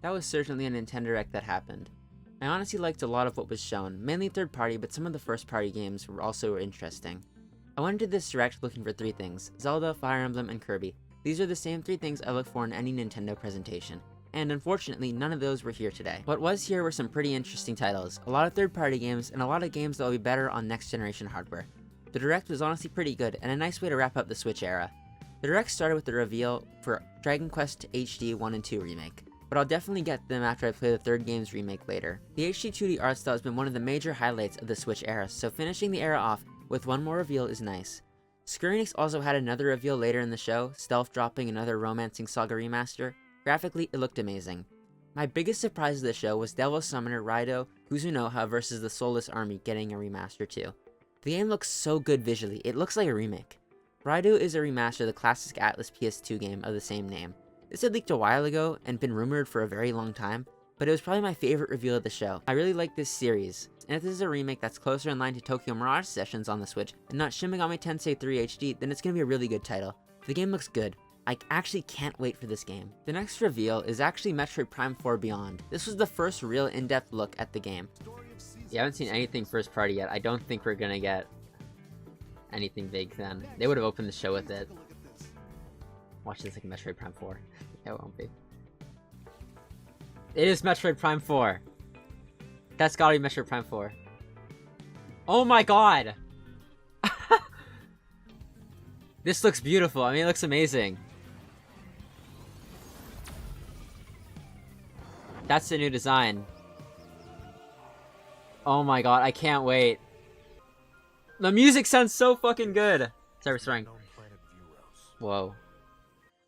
That was certainly a Nintendo Direct that happened. I honestly liked a lot of what was shown, mainly third party, but some of the first party games were also interesting. I went into this Direct looking for 3 things: Zelda, Fire Emblem, and Kirby. These are the same 3 things I look for in any Nintendo presentation. And unfortunately, none of those were here today. What was here were some pretty interesting titles, a lot of third party games, and a lot of games that will be better on next generation hardware. The Direct was honestly pretty good, and a nice way to wrap up the Switch era. The Direct started with the reveal for Dragon Quest HD 1 and 2 remake, but I'll definitely get them after I play the third game's remake later. The HD 2D art style has been one of the major highlights of the Switch era, so finishing the era off with one more reveal is nice. Square Enix also had another reveal later in the show, stealth dropping another Romancing Saga remaster. Graphically, it looked amazing. My biggest surprise of the show was Devil Summoner Raido Kuzunoha vs the Soulless Army getting a remaster too. The game looks so good visually, it looks like a remake. Raido is a remaster of the classic Atlas PS2 game of the same name. This had leaked a while ago and been rumored for a very long time, but it was probably my favorite reveal of the show. I really like this series, and if this is a remake that's closer in line to Tokyo Mirage Sessions on the Switch and not Shin Megami Tensei 3 HD, then it's gonna be a really good title. The game looks good. I actually can't wait for this game. The next reveal is actually Metroid Prime 4 Beyond. This was the first real in-depth look at the game. You haven't seen anything first party yet. I don't think we're gonna get anything big then. They would have opened the show with it. Watch this like Metroid Prime 4. It won't be. It is Metroid Prime 4. That's gotta be Metroid Prime 4. Oh my god! This looks beautiful. I mean, it looks amazing. That's the new design. Oh my god, I can't wait. The music sounds so fucking good. Sorry, restoring. Whoa.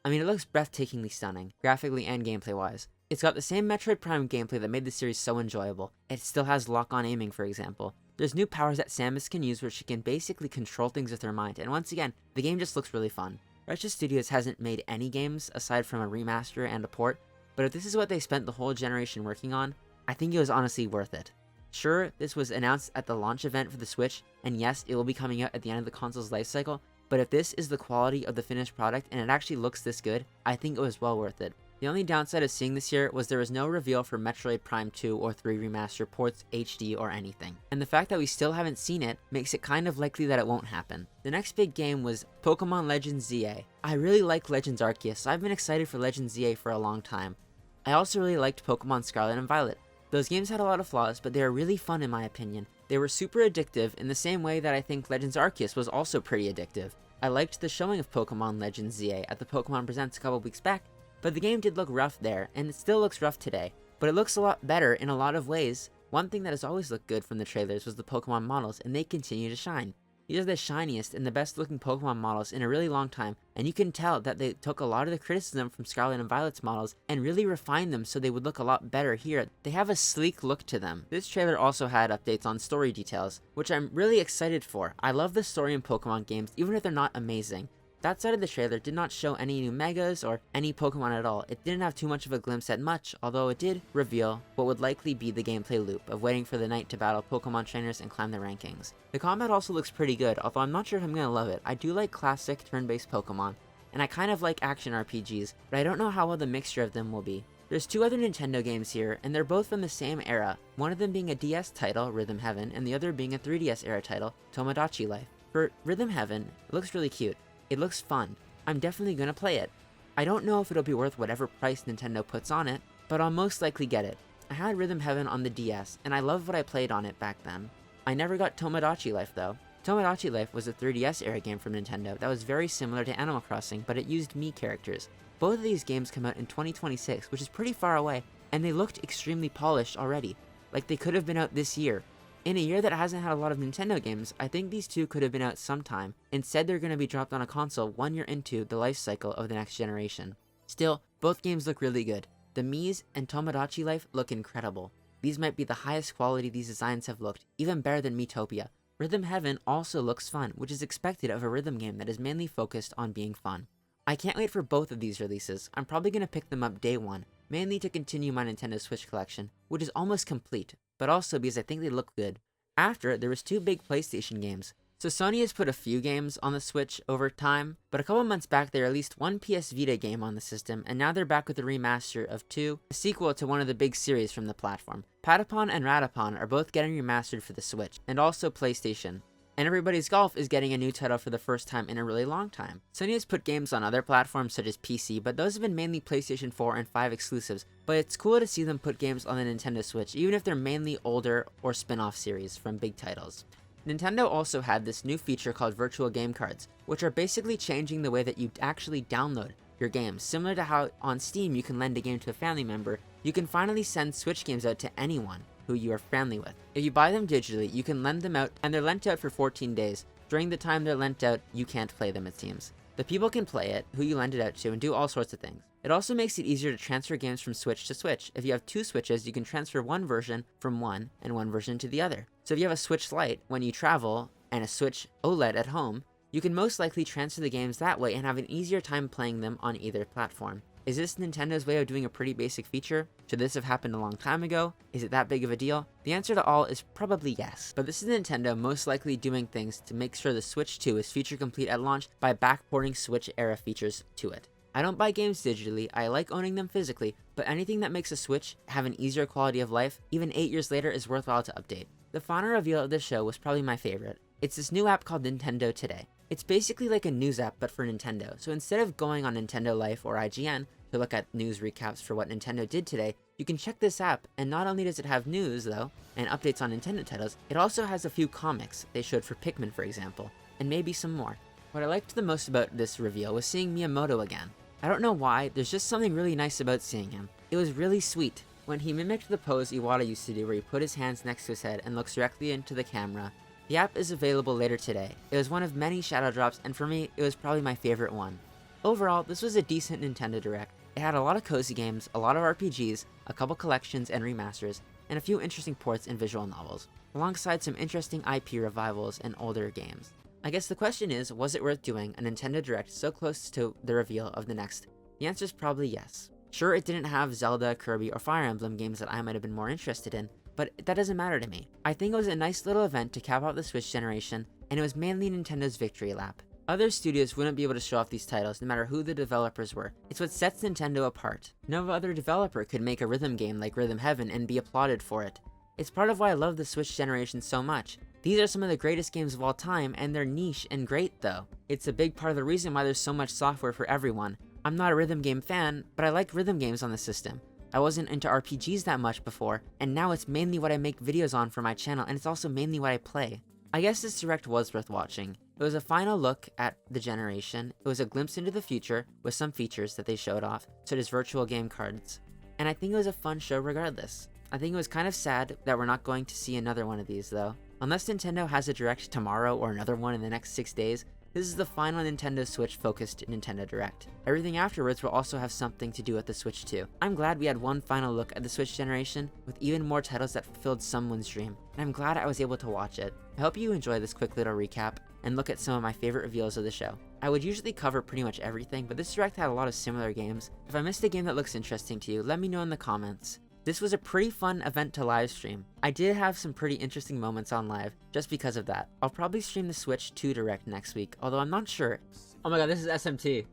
I mean, it looks breathtakingly stunning, graphically and gameplay-wise. It's got the same Metroid Prime gameplay that made the series so enjoyable. It still has lock-on aiming, for example. There's new powers that Samus can use where she can basically control things with her mind, and once again, the game just looks really fun. Retro Studios hasn't made any games aside from a remaster and a port, but if this is what they spent the whole generation working on, I think it was honestly worth it. Sure, this was announced at the launch event for the Switch, and yes, it will be coming out at the end of the console's life cycle, but if this is the quality of the finished product and it actually looks this good, I think it was well worth it. The only downside of seeing this here was there was no reveal for Metroid Prime 2 or 3 remaster ports, HD, or anything. And the fact that we still haven't seen it makes it kind of likely that it won't happen. The next big game was Pokemon Legends ZA. I really like Legends Arceus, so I've been excited for Legends ZA for a long time. I also really liked Pokemon Scarlet and Violet. Those games had a lot of flaws, but they were really fun in my opinion. They were super addictive in the same way that I think Legends Arceus was also pretty addictive. I liked the showing of Pokemon Legends ZA at the Pokemon Presents a couple weeks back, but the game did look rough there, and it still looks rough today. But it looks a lot better in a lot of ways. One thing that has always looked good from the trailers was the Pokemon models, and they continue to shine. These are the shiniest and the best looking Pokemon models in a really long time, and you can tell that they took a lot of the criticism from Scarlet and Violet's models and really refined them so they would look a lot better here. They have a sleek look to them. This trailer also had updates on story details, which I'm really excited for. I love the story in Pokemon games, even if they're not amazing. That side of the trailer did not show any new Megas or any Pokemon at all. It didn't have too much of a glimpse at much, although it did reveal what would likely be the gameplay loop of waiting for the night to battle Pokemon trainers and climb the rankings. The combat also looks pretty good, although I'm not sure if I'm gonna love it. I do like classic turn-based Pokemon, and I kind of like action RPGs, but I don't know how well the mixture of them will be. There's 2 other Nintendo games here, and they're both from the same era, one of them being a DS title, Rhythm Heaven, and the other being a 3DS era title, Tomodachi Life. For Rhythm Heaven, it looks really cute. It looks fun. I'm definitely gonna play it. I don't know if it'll be worth whatever price Nintendo puts on it, but I'll most likely get it. I had Rhythm Heaven on the DS, and I loved what I played on it back then. I never got Tomodachi Life though. Tomodachi Life was a 3DS era game from Nintendo that was very similar to Animal Crossing, but it used Mii characters. Both of these games come out in 2026, which is pretty far away, and they looked extremely polished already, like they could have been out this year. In a year that hasn't had a lot of Nintendo games, I think these 2 could have been out sometime. Instead, they're going to be dropped on a console 1 year into the life cycle of the next generation. Still, both games look really good. The Mii's and Tomodachi Life look incredible. These might be the highest quality these designs have looked, even better than Miitopia. Rhythm Heaven also looks fun, which is expected of a rhythm game that is mainly focused on being fun. I can't wait for both of these releases. I'm probably going to pick them up day 1, mainly to continue my Nintendo Switch collection, which is almost complete, but also because I think they look good. After, there was 2 big PlayStation games, So Sony has put a few games on the Switch over time, but a couple months back they released one PS Vita game on the system, and now they're back with a remaster of 2, a sequel to one of the big series from the platform. Patapon and Ratapon are both getting remastered for the Switch, and also PlayStation. And Everybody's Golf is getting a new title for the first time in a really long time. Sony has put games on other platforms such as PC, but those have been mainly PlayStation 4 and 5 exclusives, but it's cool to see them put games on the Nintendo Switch, even if they're mainly older or spin-off series from big titles. Nintendo also had this new feature called virtual game cards, which are basically changing the way that you actually download your games. Similar to how on Steam you can lend a game to a family member, you can finally send Switch games out to anyone who you are friendly with. If you buy them digitally, you can lend them out, and they're lent out for 14 days. During the time they're lent out, you can't play them, it seems. The people can play it, who you lend it out to, and do all sorts of things. It also makes it easier to transfer games from Switch to Switch. If you have 2 Switches, you can transfer one version from one and one version to the other. So if you have a Switch Lite when you travel and a Switch OLED at home, you can most likely transfer the games that way and have an easier time playing them on either platform. Is this Nintendo's way of doing a pretty basic feature? Should this have happened a long time ago? Is it that big of a deal? The answer to all is probably yes, but this is Nintendo most likely doing things to make sure the Switch 2 is feature complete at launch by backporting Switch era features to it. I don't buy games digitally, I like owning them physically, but anything that makes a Switch have an easier quality of life, even 8 years later, is worthwhile to update. The final reveal of this show was probably my favorite. It's this new app called Nintendo Today. It's basically like a news app, but for Nintendo. So instead of going on Nintendo Life or IGN to look at news recaps for what Nintendo did today, you can check this app, and not only does it have news, though, and updates on Nintendo titles, it also has a few comics they showed for Pikmin, for example, and maybe some more. What I liked the most about this reveal was seeing Miyamoto again. I don't know why, there's just something really nice about seeing him. It was really sweet. When he mimicked the pose Iwata used to do where he put his hands next to his head and looks directly into the camera. The app is available later today. It was one of many shadow drops, and for me, it was probably my favorite one. Overall, this was a decent Nintendo Direct. It had a lot of cozy games, a lot of RPGs, a couple collections and remasters, and a few interesting ports and visual novels, alongside some interesting IP revivals and older games. I guess the question is, was it worth doing a Nintendo Direct so close to the reveal of the next? The answer is probably yes. Sure, it didn't have Zelda, Kirby, or Fire Emblem games that I might have been more interested in, but that doesn't matter to me. I think it was a nice little event to cap out the Switch generation, and it was mainly Nintendo's victory lap. Other studios wouldn't be able to show off these titles no matter who the developers were. It's what sets Nintendo apart. No other developer could make a rhythm game like Rhythm Heaven and be applauded for it. It's part of why I love the Switch generation so much. These are some of the greatest games of all time, and they're niche and great though. It's a big part of the reason why there's so much software for everyone. I'm not a rhythm game fan, but I like rhythm games on the system. I wasn't into RPGs that much before, and now it's mainly what I make videos on for my channel, and it's also mainly what I play. I guess this Direct was worth watching. It was a final look at the generation, it was a glimpse into the future with some features that they showed off, such as virtual game cards. And I think it was a fun show regardless. I think it was kind of sad that we're not going to see another one of these though. Unless Nintendo has a Direct tomorrow or another one in the next 6 days, this is the final Nintendo Switch focused Nintendo Direct. Everything afterwards will also have something to do with the Switch too. I'm glad we had one final look at the Switch generation with even more titles that fulfilled someone's dream, and I'm glad I was able to watch it. I hope you enjoy this quick little recap and look at some of my favorite reveals of the show. I would usually cover pretty much everything, but this Direct had a lot of similar games. If I missed a game that looks interesting to you, let me know in the comments. This was a pretty fun event to live stream. I did have some pretty interesting moments on live, just because of that. I'll probably stream the Switch 2 Direct next week, although I'm not sure. Oh my god, this is SMT.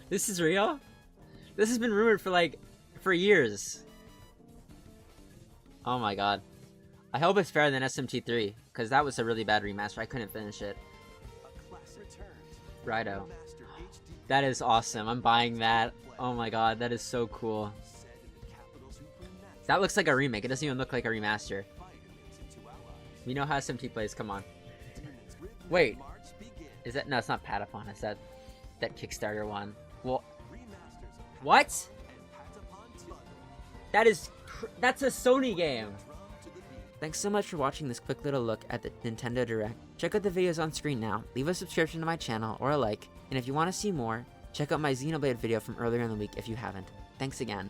This is real? This has been rumored for years. Oh my god. I hope it's better than SMT3, because that was a really bad remaster. I couldn't finish it. Righto. That is awesome. I'm buying that. Oh my god, that is so cool. That looks like a remake. It doesn't even look like a remaster. We know how SMT plays. Come on. Wait. Is that... No, it's not Patapon. It's that Kickstarter one. Well... What? That's a Sony game. Thanks so much for watching this quick little look at the Nintendo Direct. Check out the videos on screen now, leave a subscription to my channel or a like, and if you want to see more, check out my Xenoblade video from earlier in the week if you haven't. Thanks again.